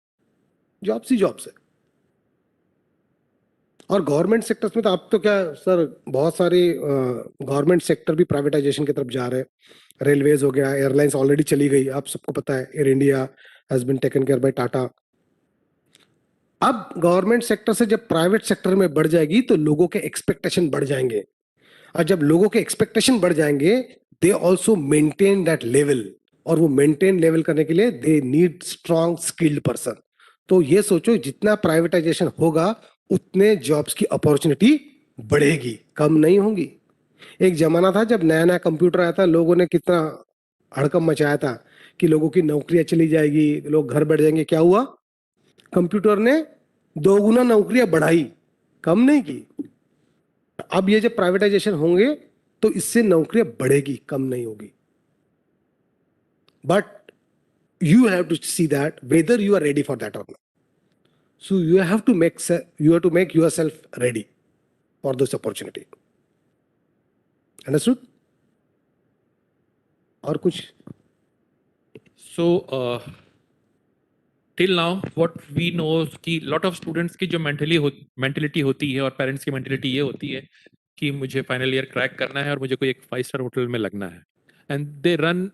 जॉब्स ही जॉब्स है। और गवर्नमेंट सेक्टर्स में तो अब तो क्या सर, बहुत सारे गवर्नमेंट सेक्टर भी प्राइवेटाइजेशन की तरफ जा रहे हैं। रेलवेज हो गया, एयरलाइंस ऑलरेडी चली गई, आप सबको पता है, Air India has been taken care by Tata. अब गवर्नमेंट सेक्टर से जब प्राइवेट सेक्टर में बढ़ जाएगी तो लोगों के एक्सपेक्टेशन बढ़ जाएंगे, और जब लोगों के एक्सपेक्टेशन बढ़ जाएंगे they also maintain that level, और वो मेंटेन लेवल करने के लिए they need strong skilled person. तो ये सोचो जितना प्राइवेटाइजेशन होगा उतने जॉब्स की अपॉर्चुनिटी बढ़ेगी, कम नहीं होगी। एक जमाना था जब नया नया कंप्यूटर आया था, लोगों ने कितना हड़कंप मचाया था कि लोगों की नौकरियां चली जाएगी, लोग घर बैठ जाएंगे। क्या हुआ, कंप्यूटर ने दोगुना नौकरियां बढ़ाई, कम नहीं की। अब ये जब प्राइवेटाइजेशन होंगे तो इससे नौकरियां बढ़ेगी, कम नहीं होगी। But you have to see that whether you are ready for that और not. So you have to make yourself ready for this opportunity. Understood? और कुछ? So, till now, what we know कि lot of students की जो mentality होती है और parents की mentality ये होती है कि मुझे final year crack करना है और मुझे कोई एक 5-star होटल में लगना है, and they run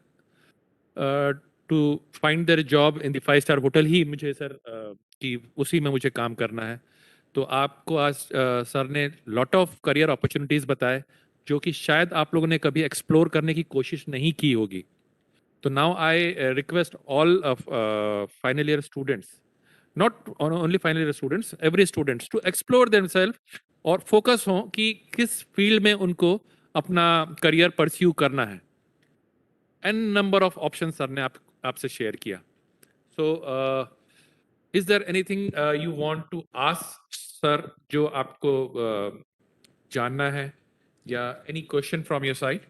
to find their job in the 5-star hotel ही मुझे सर कि उसी में मुझे काम करना है। तो आपको आज सर ने lot of career opportunities बताए जो कि शायद आप लोगों ने कभी explore करने की कोशिश नहीं की होगी। So now I request all of final year students, not only final year students, every students to explore themselves और focus हो कि किस field में उनको अपना career pursue करना है। N number of options sir ने आपसे share किया। So is there anything you want to ask sir जो आपको जानना है Yeah, any question from your side?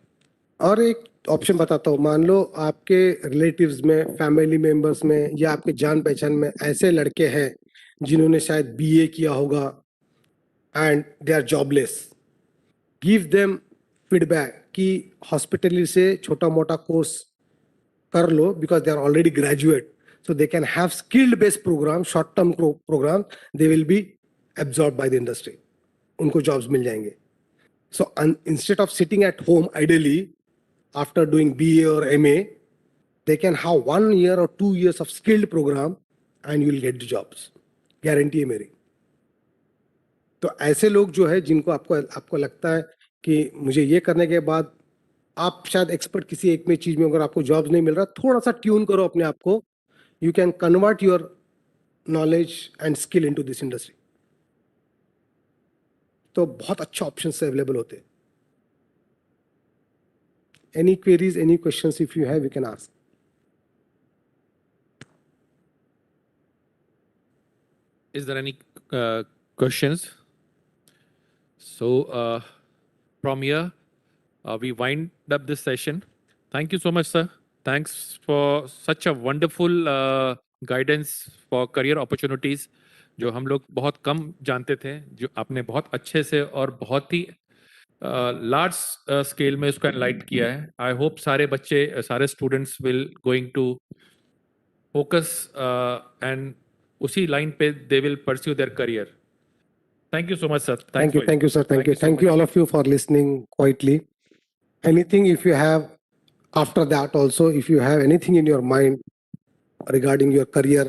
और एक ऑप्शन बताता हूँ, मान लो आपके रिलेटिव्स में, फैमिली मेंबर्स में या आपके जान पहचान में ऐसे लड़के हैं जिन्होंने शायद बीए किया होगा and they are jobless. Give them feedback कि हॉस्पिटलिटी से छोटा मोटा कोर्स कर लो because they are already graduate, so they can have skilled based program, short term program, they will be absorbed by the industry. उनको jobs मिल जाएंगे. So instead of sitting at home ideally after doing BA or MA, they can have 1 year or 2 years of skilled program and you will get the jobs. Guarantee है मेरी. तो ऐसे लोग जो है जिनको आपको लगता है कि मुझे ये करने के बाद, आप शायद एक्सपर्ट किसी एक में चीज में, अगर आपको जॉब्स नहीं मिल रहा, थोड़ा सा ट्यून करो अपने आप को. You can convert your knowledge and skill into this industry. तो बहुत अच्छा ऑप्शन से अवेलेबल होते हैं. Any queries, any questions if you have, you can ask. Is there any questions? So from here, we wind up this session. Thank you so much, sir. Thanks for such a wonderful guidance for career opportunities, जो हम लोग बहुत कम जानते थे, जो आपने बहुत अच्छे से और बहुत ही लार्ज स्केल में उसको एनलाइट किया है. आई होप सारे बच्चे, सारे students will going to focus and उसी लाइन पे they will pursue their career. Thank you so much, sir. Thank you, sir. Thank you. so Thank you much. all of you for listening quietly. Anything if you have after that also, if you have anything in your mind regarding your career,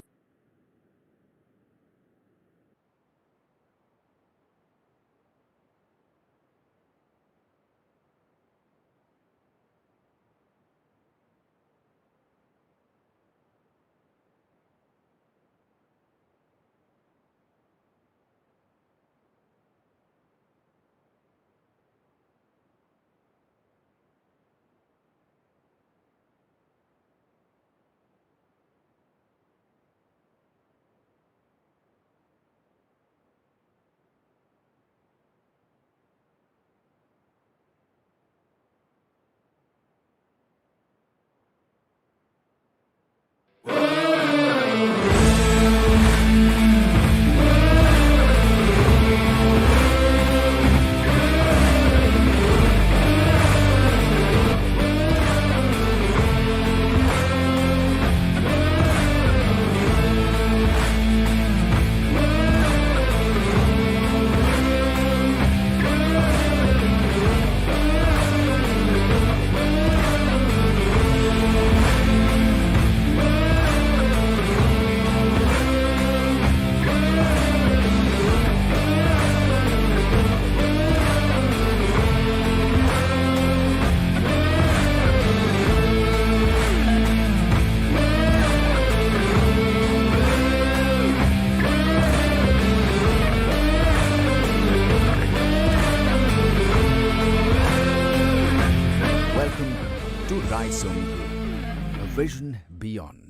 Welcome to Rai Soni Group, a vision beyond.